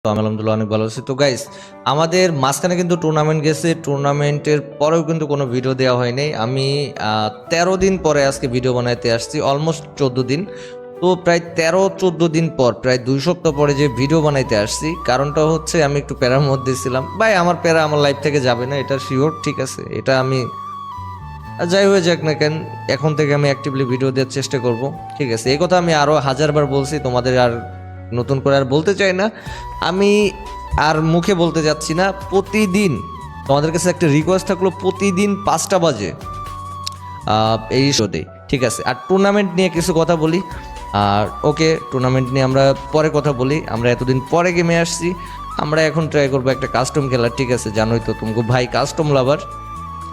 তো আমি আলহামদুলিল্লাহ অনেক ভালো আছি। তো গাইস, আমাদের মাঝখানে কিন্তু টুর্নামেন্ট গেছে, টুর্নামেন্টের পরেও কিন্তু কোনো ভিডিও দেওয়া হয়নি। আমি 13 দিন পরে আজকে ভিডিও বানাইতে আসছি, অলমোস্ট 14 দিন। তো প্রায় 13-14 দিন পর, প্রায় 2 সপ্তাহ পরে যে ভিডিও বানাইতে আসছি, কারণটা হচ্ছে আমি একটু প্যারার মধ্যে ছিলাম। ভাই, আমার প্যারা আমার লাইফ থেকে যাবে না, এটা শিওর, ঠিক আছে? এটা আমি যাই হয়ে যাক না কেন, এখন থেকে আমি অ্যাক্টিভলি ভিডিও দেওয়ার চেষ্টা করব, ঠিক আছে? এই কথা আমি আরও হাজারবার বলছি, তোমাদের আর নতুন করে আর বলতে চাই না। আমি আর মুখে বলতে যাচ্ছি না। প্রতিদিন তোমাদের কাছে একটা রিকোয়েস্ট থাকলো, প্রতিদিন 5টা বাজে এই শোতে, ঠিক আছে? আর টুর্নামেন্ট নিয়ে কিছু কথা বলি। আর ওকে, টুর্নামেন্ট নিয়ে আমরা পরে কথা বলি। আমরা এতদিন পরে গেমে আসছি, আমরা এখন ট্রাই করবো একটা কাস্টম খেলার, ঠিক আছে? জানোই তো তোমাকে ভাই কাস্টম লাভার,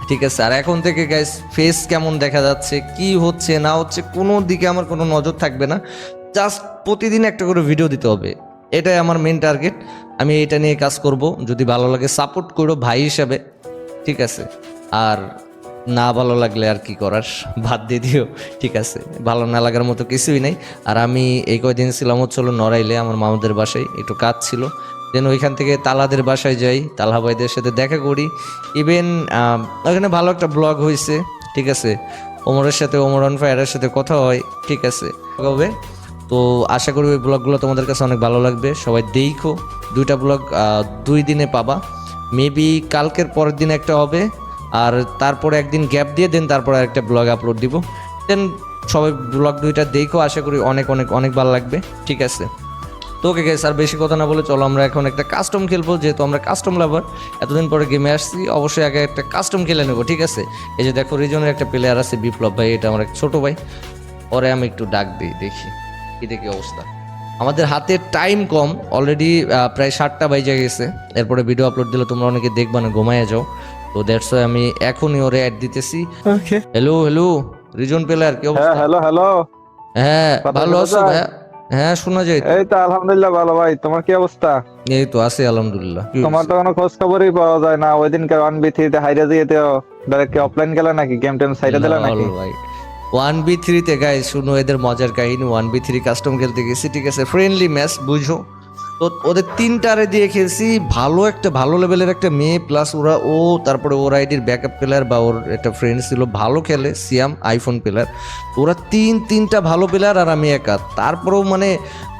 ঠিক আছে? আর এখন থেকে গাইস, ফেস কেমন দেখা যাচ্ছে, কি হচ্ছে না হচ্ছে, কোনো দিকে আমার কোনো নজর থাকবে না। জাস্ট প্রতিদিন একটা করে ভিডিও দিতে হবে, এটাই আমার মেন টার্গেট। আমি এটা নিয়ে কাজ করব। যদি ভালো লাগে সাপোর্ট করো ভাই হিসাবে, ঠিক আছে? আর না ভালো লাগলে আর কি করার, বাদ দিয়ে দিও, ঠিক আছে? ভালো না লাগার মতো কিছুই নাই। আর আমি এই কয়দিন ছিলাম হচ্ছিল নড়াইলে, আমার মামাদের বাসায় একটু কাজ ছিল। দেন ওইখান থেকে তালাদের বাসায় যাই, তালহা ভাইদের সাথে দেখা করি। ইভেন ওখানে ভালো একটা ব্লগ হয়েছে, ঠিক আছে? ওমরের সাথে, ওমর অন ফায়ারের সাথে কথা হয়, ঠিক আছে? হবে। তো আশা করি ওই ব্লগগুলো তোমাদের কাছে অনেক ভালো লাগবে। সবাই দেখো, 2টা ব্লগ 2 দিনে পাবা। মেবি কালকের পরের দিন একটা হবে, আর তারপরে একদিন গ্যাপ দিয়ে দেন তারপরে একটা ব্লগ আপলোড দিব। দেন সবাই ব্লগ 2টা দেখো, আশা করি অনেক অনেক অনেক ভালো লাগবে, ঠিক আছে? তো ওকে গাইস, আর বেশি কথা না বলে চলো আমরা এখন একটা কাস্টম খেলবো, যেহেতু আমরা কাস্টম লাভার। এতদিন পরে গেমে আসছি, অবশ্যই আগে একটা কাস্টম খেলে নেবো, ঠিক আছে? এই যে দেখো, রিজনের একটা প্লেয়ার আছে বিপ্লব ভাই, এটা আমার এক ছোট ভাই। পরে আমি একটু ডাক দিই, দেখি কি দেখি অবস্থা। আমাদের হাতে টাইম কম, অলরেডি প্রায় 7টা বাজে গেছে। এরপরে ভিডিও আপলোড দিলে তোমরা অনেকে দেখবা না, ঘুমাইয়া যাও। তো দ্যাটস ওয়াই আমি এখনই ওরে অ্যাড দিতেছি। ওকে। হ্যালো হ্যালো, রিজন প্লেয়ার, কি হ্যাঁ, অবস্থা? Hello hello. হ্যাঁ, কথা ভালো শোনা আছো যায়? ভাই? হ্যাঁ, শোনা যায় তো। এই তো আলহামদুলিল্লাহ ভালো ভাই, তোমার কি অবস্থা? এই তো আছে আলহামদুলিল্লাহ। কি তোমার হয়েছে? তো কোনো খোঁজ খবরই পাওয়া যায় না। ওই দিনকে 1v3 তে হাইরা দিয়ে তো ডাইরেক্ট অফলাইন গেলা নাকি, গেম টেম সাইডে দিলা নাকি? লল ভাই, 1v3 তে গাইস, শুনো এদের মজার কাহিনী। 1v3 কাস্টম খেলতে গেছি, ঠিক আছে? ফ্রেন্ডলি ম্যাচ, বুঝো তো? ওদের 3টারে দিয়ে খেলছি। ভালো একটা, ভালো লেভেলের একটা মেয়ে, প্লাস ওরা তারপরে ওর আইডির ব্যাকআপ প্লেয়ার বা ওর একটা ফ্রেন্ড ছিল, ভালো খেলে, সিয়াম আইফোন প্লেয়ার। ওরা তিনটা ভালো প্লেয়ার আর আমি একা। তারপরেও মানে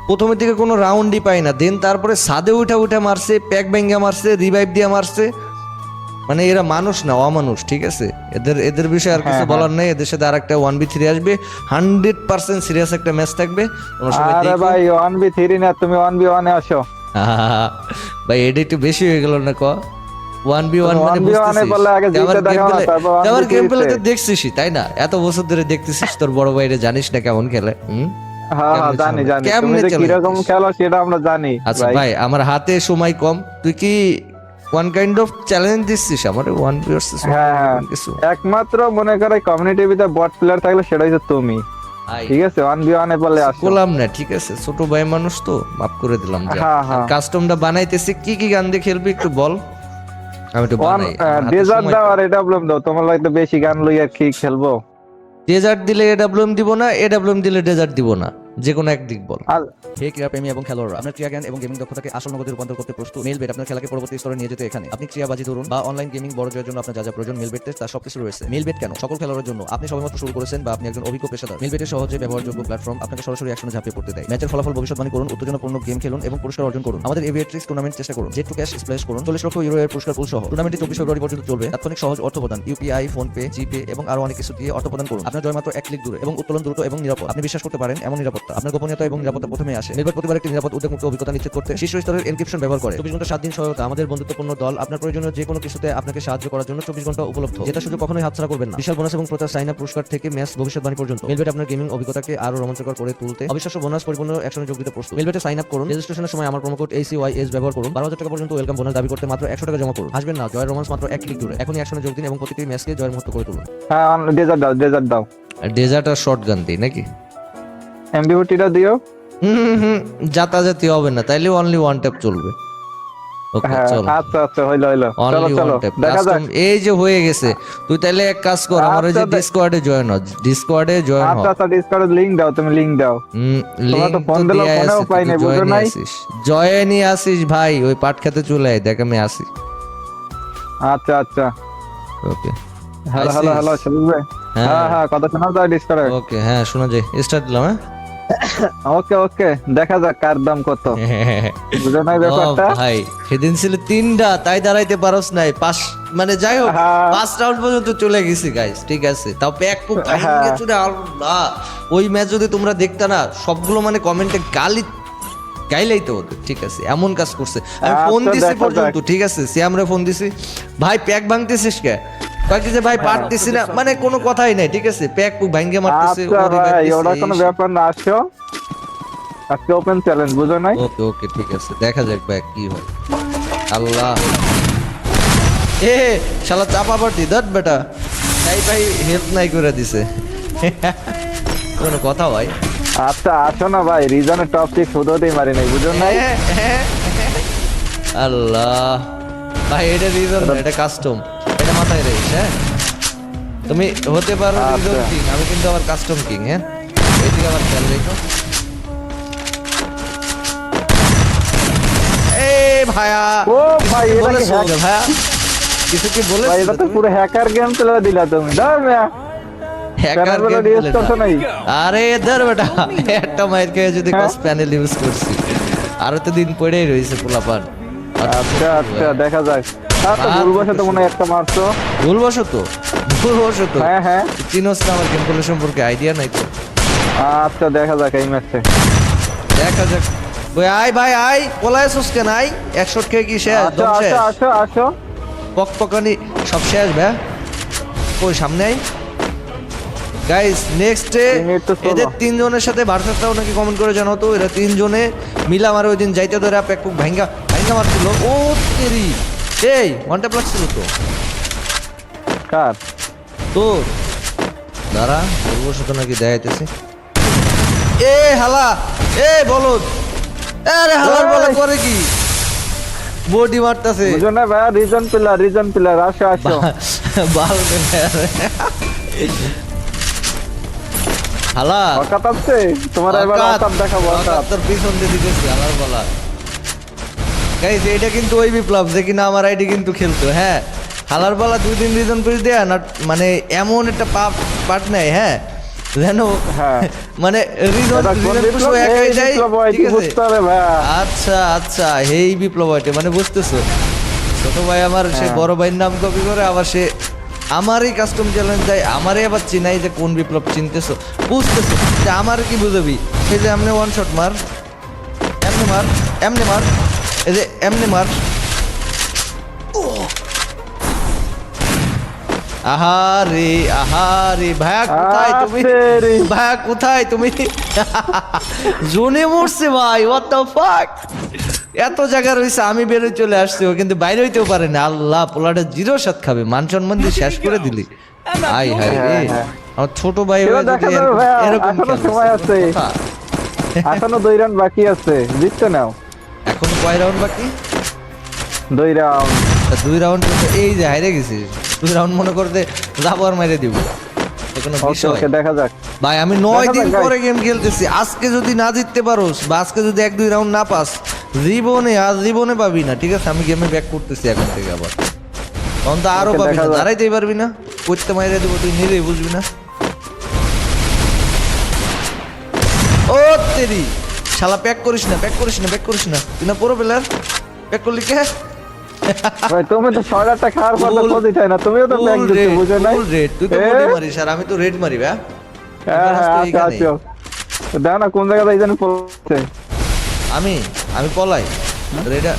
প্রথমের দিকে কোনো রাউন্ডই পাই না। দেন তারপরে সাদে উঠা মারছে, প্যাক ব্যাঙ্গা মারছে, রিভাইভ দিয়ে মারছে। মানে এরা মানুষ না, অমানুষ, ঠিক আছে? এদের বিষয়ে আর কিছু হ্যাঁ, বলার নেই। এদের সাথে আর একটা 1v3 আসবে, 100% সিরিয়াস একটা ম্যাচ থাকবে, তোমরা সবাই আরে দেখো। ভাই 1v3 না, তুমি 1v1 এ আসো। ভাই, এটা একটু বেশি হয়ে গেল না? 1v1 মানে 1v1 এ বুঝতেছিস? বললে আগে আমার জিতে গেম দেখাও না, প্লে, তারপর আমার গেম 1v3 প্লে তে। তো দেখছিসই, তাই না? এত বছর ধরে দেখতেছিস, তোর বড় ভাইরে জানিস না কেমন খেলে? হ্যাঁ হ্যাঁ, কেমনে জানি জানি তুমি কেমনে যে চলে কিরকম যাচ্ছিস? খেলো সেটা আমরা জানি আচ্ছা ভাই। ভাই, আমার হাতে সময় কম, তুই কি ওয়ান কাইন্ড অফ চ্যালেঞ্জ দিচ্ছিস আমার 1v1 হ্যাঁ হ্যাঁ, কিছু? একমাত্র মনে করে কমিউনিটির ভিতরে বট প্লেয়ার থাকলে সেটা হচ্ছে তুমি, ভাই, ঠিক আছে? 1v1 এ বললে আসো। করলাম না, ঠিক আছে? ছোট ভাই মানুষ তো মাফ করে দিলাম। হ্যাঁ হ্যাঁ, কাস্টমটা বানাইতেছি, কি কি গান দিয়ে খেলবি একটু বল, আমি একটু ওয়ান বানাই। আমার হাতে ডেজার্ট সময় দাও কম। আর এটা বললাম দাও, তোমার লাগতো বেশি গান লইয়া কি খেলবো? ডেজার্ট দিলে এডাব্লিউএম দিব না, এডাব্লিউএম দিলে ডেজার্ট দিব না, যে কোনো একদিক বল। আর হে ক্রীড়াপ্রেমী এবং খেলোয়াড়রা, আপনার ক্রীড়া জ্ঞান এবং গেমিং দক্ষতাকে আসল নগদে রূপান্তর করতে প্রস্তুত। মেলবেট আপনার খেলাকে পরবর্তী স্তরে নিয়ে যেতে এখানে। আপনি ক্রীড়াবাজি ধরুন বা অনলাইন গেমিং বড় জয়ের জন্য আপনার যা যা প্রয়োজন মেলবেট টেস্ট তার সবকিছু রয়েছে। মেলবেট কেন সকল খেলোয়াড়ের জন্য? আপনি সবেমাত্র শুরু করেছেন বা আপনি একজন অভিজ্ঞ পেশাদার, মেলবেটের সহজে ব্যবহারযোগ্য প্ল্যাটফর্ম আপনাকে সরাসরি অ্যাকশনে ঝাঁপিয়ে পড়তে দেয়। ম্যাচের ফলাফল ভবিষ্যৎবাণী করুন, উত্তেজনাপূর্ণ গেম খেলুন এবং পুরস্কার অর্জন করুন। আমাদের এভিয়েট্রিক্স টুর্নামেন্ট চেষ্টা করুন, জেট টু ক্যাশ স্প্ল্যাশ করুন, 40 লক্ষ ইউরো এর পুরস্কার পুল সহ। টুর্নামেন্টটি 24 ফেব্রুয়ারি পর্যন্ত চলবে। তাৎক্ষণিক সহজ অর্থ প্রদান, ইউপিআই, ফোন পে, জিপে এবং আরো অনেক কিছু দিয়ে অর্থ প্রদান করুন। আপনার জয় মাত্র 1 ক্লিক দূরে এবং উত্তোলন দ্রুত এবং নিরাপদ। আপনি বিশ্বাস করতে পারেন এমন নিরাপত্তা। আপনার গোপনীয়তা এবং নিরাপত্তা প্রথমে আসে। মেলবেট প্রতিবার একটি নিরাপদ উদ্যোগমুক্ত অভিজ্ঞতা নিশ্চিত করতে শীর্ষ স্তরের এনক্রিপশন ব্যবহার করে। 24 ঘন্টা 7 দিন সহায়তা। আমাদের বন্ধুত্বপূর্ণ দল আপনার প্রয়োজনীয় যে কোনো কিছুতে আপনাকে সাহায্য করার জন্য 24 ঘন্টা উপলব্ধ। যেটা সুযোগ কখনোই হাতছাড়া করবেন না। বিশাল বোনাস এবং প্রচার সাইন আপ পুরস্কার থেকে ম্যাচ ভবিষ্যৎবাণী পর্যন্ত, মেলবেট আপনার গেমিং অভিজ্ঞতাকে আরো রোমাঞ্চকর করে তুলতে অবিশ্বাস্য বোনাস পরিপূর্ণ অ্যাকশনে যোগ দিতে প্রস্তুত। মেলবেটে সাইন আপ করুন, রেজিস্ট্রেশনের সময় আমার প্রোমো কোড ACYS ব্যবহার করুন। 12,000 টাকা পর্যন্ত ওয়েলকাম বোনাস দাবি করতে মাত্র 100 টাকা জমা করুন। হাসবেন না, জয়ের রোমান্স মাত্র 1 ক্লিক দূরে। এখনই অ্যাকশনে যোগ দিন এবং প্রতিটি ম্যাচকে জয়ের মুহূর্ত করে তুলুন। হ্যাঁ, ডেজার্ট দাও, ডেজার্ট দাও। ডেজার্ট আর শর্ট গান দিই নাকি? এমবিওটিটা দিও। যাতায়াতি হবে না, তাইলে অনলি ওয়ান ট্যাপ চলবে। ওকে হ্যাঁ চলো আচ্ছা আচ্ছা হইলো হইলো, চলো অনলি চলো ওয়ান ট্যাপ দেখা যাক। কাস্টম এই যে হয়ে গেছে। তুই তাহলে এক কাজ কর, আমার ওই যে আচ্ছা, ডিসকর্ডে জয়েন হ, ডিসকর্ডে জয়েন হ। আচ্ছা আচ্ছা ডিসকাউন্ট লিংক দাও, তুমি লিংক দাও। তোমার লিংক তো ফোন তো দিলেও দেয়া ফোনেও আছে, পাই তুই নাই, বুঝো জয়েনই নাই? আসিস, জয়েনই আসিস ভাই, ওই পাট খেতে চলে আয়, দেখ আমি আসি। আচ্ছা আচ্ছা ওকে হ্যালো হ্যালো হ্যালো সবুজ ভাই। হ্যাঁ। হ্যাঁ হ্যাঁ কথা শোনা যায় ডিসকাউন্টে। ওকে হ্যাঁ শোনা যায়, স্টার্ট দিলাম হ্যাঁ। ওকে ওকে দেখা যাক কার দাম কত, বুঝো নাই ও ব্যাপারটা? ভাই সেদিন ছিল 3টা, তাই দাঁড়াইতে পারস নাই, পাঁচ মানে যাই হোক হ্যাঁ। 5 রাউন্ড পর্যন্ত চলে গেছি গাইস, ঠিক আছে। তাও প্যাক খুব ভাঙে চুরে আল্লাহ। ওই ম্যাচ যদি তোমরা দেখতা না, সবগুলো মানে কমেন্টে গাইলেই তো ওদের, ঠিক আছে, এমন কাজ করছে। আমি ফোন আচ্ছা, দিছি দেখা পর্যন্ত, যাক। ঠিক আছে, সিয়ামরে ফোন দিছি, ভাই প্যাক ভাঙতেছিস কে, কয় কি যে ভাই পারতেছি না, মানে কোনো কথাই নাই, ঠিক আছে, প্যাক খুব ভাঙে মারতেছে, আচ্ছা ওরে ভাই মারতেছে, ওটা কোনো এই ব্যাপার না, আসো আজকে ওপেন চ্যালেঞ্জ, বুঝো নাই? ওকে ওকে ঠিক আছে, দেখা যাক ভাই কি হয়। আল্লাহ এ শালা চাপা পার্টি দট বেটা, তাই ভাই হেল্প নাই করে দিছে। কোনো কথা ভাই। আচ্ছা আসো না ভাই, রিজনের টপ 6 শুধুতেই মারি নাই, বুঝো নাই? আল্লাহ ভাই এটা রিজন না, এটা কাস্টম, এটা মাথায় রাখিস হ্যাঁ। তুমি হতে পারো রিজন আচ্ছা। কিং, আমি কিন্তু আবার কাস্টম কিং, হ্যাঁ এইদিকে আবার খেয়াল রেখো। এ ভাইয়া ও ভাই এটা কি বলেছো hack? ভাইয়া, কিছু কি ভাই বলেছো এটা তো পুরো হ্যাকার গেম চলে দিলা তুমি, দাও মিয়া। হ্যাকার প্যানেল গেম ইউজ করছো নাই? আরে ধর বেটা, একটা মাইর খেয়ে যদি কস প্যানেল ইউজ করছি, আরো তো দিন পড়েই রয়েছে পোলাপান। আচ্ছা আচ্ছা দেখা যাক। তো ভুলবশত মনে হয় একটা মারছো। ভুলবশত ভুলবশত হ্যাঁ হ্যাঁ চিনোস না, আমার গেম প্লে সম্পর্কে আইডিয়া নাই তো। আচ্ছা দেখা যাক এই ম্যাচে। দেখা যাক ওই আয় ভাই আয়, পলাইছস কেন, আয় 100 খেয়ে কি শেষ, আসো দম শেষ, আসো আসো আসো পকপকানি সব শেষ ভাই। ওই সামনে আয় গাইস, নেক্সট মিনিট তো ষোলো। এদের 3 জনের সাথে ভার্সাসটাও নাকি কমেন্ট করে জানো তো, এরা 3 জনে মিলা আমার ওই দিন যাইতে ধরে আপনি খুব ভাঙ্গা ভাঙ্গা মারছিল। ও তেরি এই ওয়ান ট্যাপ লাগছিল তো কার? তোর, দাঁড়া বলবো সাথে নাকি দেখাইতেছি। এ হালা এ বলদ, আরে হালার বলা করে কি বডি মারতাছে, বুঝো না ভাই, রিজন পিলার আসো আসো। বাল হালা অকাত আছে তোমার, এবার অকাত দেখাবো অকাত। তোর পিছন দিয়ে দিতেছি হালার বলা। গাইস এটা কিন্তু ওই বিপ্লব যে কিনা আমার আইডি কিন্তু খেলতো, হ্যাঁ হালার বলা 2 দিন রিজন করে দেয়া না, মানে এমন একটা পার্ট নেয়, হ্যাঁ যেন হ্যাঁ মানে রিজন এটা কোন রিজন পুষো বিপ্লব? একাই এই যায়, বিপ্লব হয়, ঠিক কি আছে। বুঝতে হবে ভাই? আচ্ছা আচ্ছা এই বিপ্লব হইতে মানে বুঝতেছো, ছোট ভাই আমার সে হ্যাঁ। বড় ভাইয়ের নাম কপি করে, আবার সে আমারই কাস্টম চ্যালেঞ্জ দেয়, আমারই আবার চিনাই যে কোন বিপ্লব চিনতেছো, বুঝতেছো যে আমার কি বুঝবি, এই যে এমনি ওয়ান শট মার, এমনি মার, এমনি মার, এই যে এমনি মার। আহারে আহারে ভাইয়া কোথায় তুমি, আরে। ভাইয়া কোথায় তুমি, জোনে মরছে ভাই, হোয়াট দ্য ফাক, এত জায়গা রয়েছে, আমি বেরোয় চলে আসছি, ও কিন্তু বাইরে হইতেও পারে না। আল্লাহ পোলাটা 0 খাবে, মান সম্মান দিয়ে শেষ করে দিলি। আই হাই রে, হ্যাঁ, হ্যাঁ। আমার ছোট ভাই এবার হয়ে যদি দেখা যাবে ভাইয়া, এরকম এখনো খেলে, সময় আছে। কথা। এখনো 2 রাউন্ড বাকি আছে, জিততে নাও। এখন কয় রাউন্ড বাকি? 2 রাউন্ড। 2 রাউন্ড, এই যে হাইরে গেছিস, 2 রাউন্ড মনে করতে যাবো আর মেরে দিব, তো কোনো ওকে বিষয় ওকে দেখা যাক। ভাই। আমি 9 দেখা দিন যাক, পরে গেম খেলতেছি, আজকে যদি না জিততে পারোস বা আজকে যদি 1-2 রাউন্ড না পাস, জীবনে পাবি না, ঠিক আছে। আমি গেমে ব্যাক করতেছি এখন থেকে আবার, তখন তো আরো ওকে, পাবি দেখা না, যাক। দাঁড়াইতেই পারবি না, করতে মাইরে দেবো, তুই নিজেই বুঝবি না। ও তেরি শালা, প্যাক করিস না, প্যাক করিস না, প্যাক করিস না, তুই না পুরো প্লেয়ার, প্যাক করলি কে? ভাই তুমি তো 6টা খাওয়ার পর তো খোঁজই চাই না, তুমিও তো ব্যাগ দিতে, বুঝো নাই? রেড, তুই তো এ? বডি মারিস আর আমি তো রেড মারি ভাই। হ্যাঁ হ্যাঁ আচ্ছা আচ্ছা দাও না, কোন জায়গায় জানি পড়ছে। আমি পলাই রেডা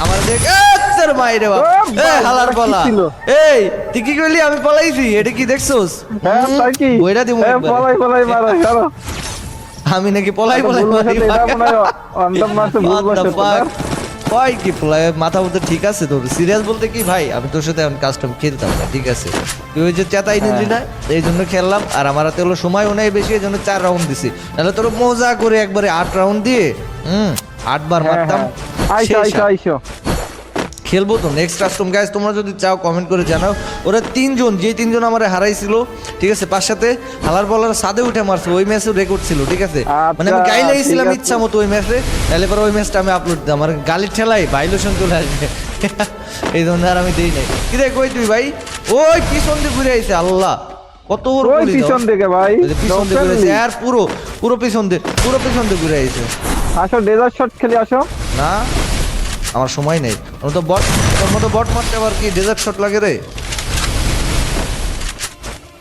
আমার দেখ, তোর মাইরে বাপ, ও ভাই, হালার এটা কি বলা, ছিল? এই তুই কি কইলি আমি পলাইছি, এটা কি দেখছস? হ্যাঁ তাই কি? বইরা দিমু হ্যাঁ, একবারে। পলাই মারো চলো। আমি নাকি পলাই মারি এটা মনে হয় অন্তম মারছে, ভুলবশত না? কয় কি পলাই, মাথা মতো ঠিক আছে তোর? সিরিয়াস বলতে কি ভাই, আমি তোর সাথে এখন কাস্টম খেলতাম না, ঠিক আছে। তুই ওই যে চেতাই নিলি না, এই জন্য খেললাম, আর আমার হাতে হলো সময়ও নাই বেশি, এই জন্য 4 রাউন্ড দিছি, তাহলে তোর মজা করে একবারে 8 রাউন্ড দিয়ে 8 বার হ্যাঁ, মারতাম, হ্যাঁ। আইসো সেই আইসো সাত। আইসো। খেলবো তো নেক্সট কাস্টম গাইস, তোমরা যদি চাও কমেন্ট করে জানাও। ওরা তিনজন, যে তিনজন আমার হারাইছিল, ঠিক আছে, পাঁচ সাথে হালার বলার সাদে উঠে মারছে, ওই ম্যাচের রেকর্ড ছিল, ঠিক আছে। মানে আমি আচ্ছা, গাই লাগিয়েছিলাম ঠিক আছে। ইচ্ছা মতো ওই ম্যাচে, তাহলে পরে ওই ম্যাচটা আমি আপলোড দিতাম, আমার গালির ঠেলাই ভাইলেশন চলে আসবে। এই জন্য আর আমি দিই নাই। কি রে কই তুই ভাই? ওই পিছন দিয়ে ঘুরে আইছে, আল্লাহ কত ওর ওই গুলি দাও। পিছন থেকে ভাই, ওই যে পিছন দিয়ে ঘুরে আইছে, আর পুরো পুরো পিছন দিয়ে ঘুরে আইছে। আসো ডেজার্ট শট খেলি আসো। না আমার সময় নেই, ওর তো বট, তোর মতো বট মারতে আবার কি ডেজার্ট শট লাগে রে।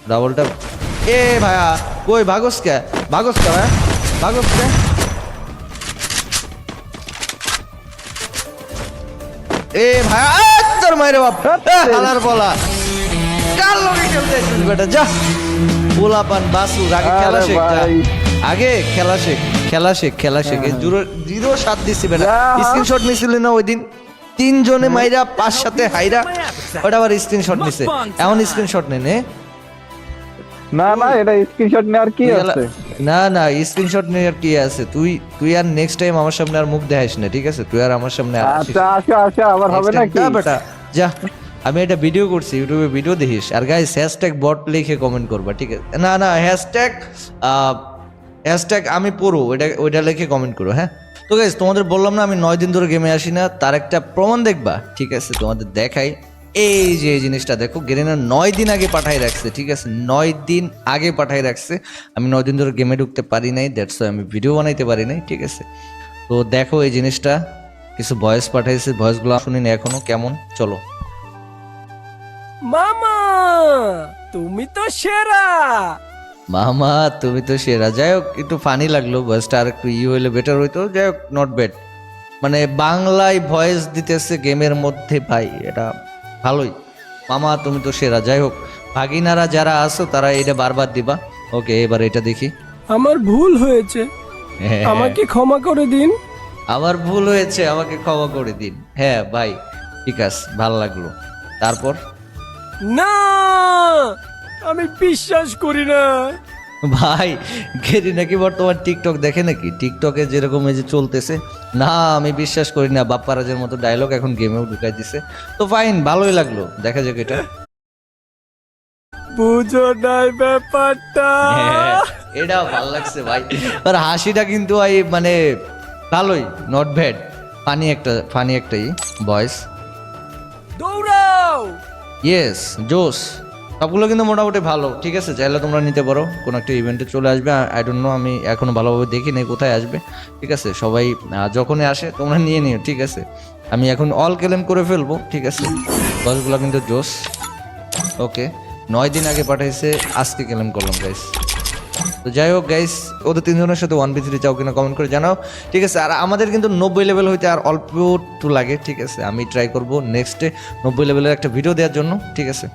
ডাবলটা এ ভাইয়া, কই ভাগস কে ভাইয়া, ভাগস কে? এ ভাইয়া তোর মাইরে বাপ, হালার বলা কার লগে খেলতে আইছিস বেটা, যা পোলাপান বাসু, আগে খেলা আরে শেখ যা। ভাই। আগে খেলা শেখ এই জিরো 7 দিছি বেটা। যা। স্ক্রিনশট নিছিলি না ওই দিন, তিনজনে মাইরা পাঁচ সাথে হাইরা, ওটা আবার স্ক্রিনশট নিছে, এমন স্ক্রিনশট নে। না না, এটা স্ক্রিনশট নেওয়ার কি আছে? না না স্ক্রিনশট নিয়ে আর কি আছে, তুই আর নেক্সট টাইম আমার সামনে আর মুখ দেখাইস না, ঠিক আছে? তুই আর আমার সামনে আর আসিস আচ্ছা আসো আসো, আবার হবে Next time নাকি? যা বেটা যা। আমি এটা ভিডিও করছি, ইউটিউবে ভিডিও দেখিস। আর গাইস হ্যাশট্যাগ বট লিখে কমেন্ট করবা, ঠিক আছে? না হ্যাশট্যাগ আমি পড়ো, ওইটা লিখে কমেন্ট করো, হ্যাঁ? তো গাইস তোমাদের বললাম না আমি 9 দিন ধরে গেমে আসি না, তার একটা প্রমাণ দেখবা, ঠিক আছে? তোমাদের দেখাই, এই যে এই জিনিসটা দেখো, গেরিনা 9 দিন আগে পাঠাই রাখছে, ঠিক আছে? 9 দিন আগে পাঠাই রাখছে। আমি 9 দিন ধরে গেমে ঢুকতে পারি নাই, দ্যাটস ওয়াই আমি ভিডিও বানাইতে পারি নাই, ঠিক আছে? তো দেখো এই জিনিসটা, কিছু ভয়েস পাঠাইছে, ভয়েসগুলো শুনিনি এখনো, কেমন চলো। মামা তুমি তো সেরা। মামা তুমি তো সেরা। যাই হোক একটু ফানি লাগলো, ভয়েসটা আর একটু হইলে বেটার হইতো। যাই হোক নট ব্যাড, মানে বাংলায় ভয়েস দিতেছে গেমের মধ্যে, ভাই এটা ভালোই। মামা তুমি তো সেরা। যাই হোক ভাগিনারা যারা আছো তারা এটা বারবার দিবা। ওকে এবার এটা দেখি। আমার ভুল হয়েছে, হ্যাঁ, আমাকে ক্ষমা করে দিন। আমার ভুল হয়েছে, আমাকে ক্ষমা করে দিন। হ্যাঁ ভাই ঠিক আছে, ভালো লাগলো। তারপর না আমি বিশ্বাস করি না। ভাই গেরি নাকি বর্তমান টিকটক দেখে নাকি? টিকটকে যেরকম এই যে চলতেছে, না আমি বিশ্বাস করি না, বাপ্পারাজের মতো ডায়লগ এখন গেমেও ঢুকাই দিছে। তো ফাইন, ভালোই লাগলো, দেখা যাক এটা। বুঝো নাই ব্যাপারটা। হ্যাঁ, এটাও ভালো লাগছে ভাই, আর হাসিটা কিন্তু ভাই মানে ভালোই, নট ব্যাড, ফানি একটাই ভয়েস। দৌড়াও। ইয়েস জোস, সবগুলো কিন্তু মোটামুটি ভালো, ঠিক আছে? চাইলে তোমরা নিতে পারো, কোনো একটা ইভেন্টে চলে আসবে। আই ডোন্ট নো, আমি এখনো ভালোভাবে দেখি নাই কোথায় আসবে, ঠিক আছে? সবাই যখনই আসে তোমরা নিয়ে নিও, ঠিক আছে? আমি এখন অল ক্লেম করে ফেলবো, ঠিক আছে? বসগুলো কিন্তু জোস। ওকে 9 দিন আগে পাঠাইছে, আজকে ক্লেম করলাম গাইস। তো যাই হোক গাইস, ওদের তিনজনের সাথে 1v3 চাও কিনা কমেন্ট করে জানাও, ঠিক আছে? আর আমাদের কিন্তু 90 লেভেল হইতে আর অল্প একটু লাগে, ঠিক আছে? আমি ট্রাই করবো নেক্সটে 90 লেভেলের একটা ভিডিও দেওয়ার জন্য, ঠিক আছে?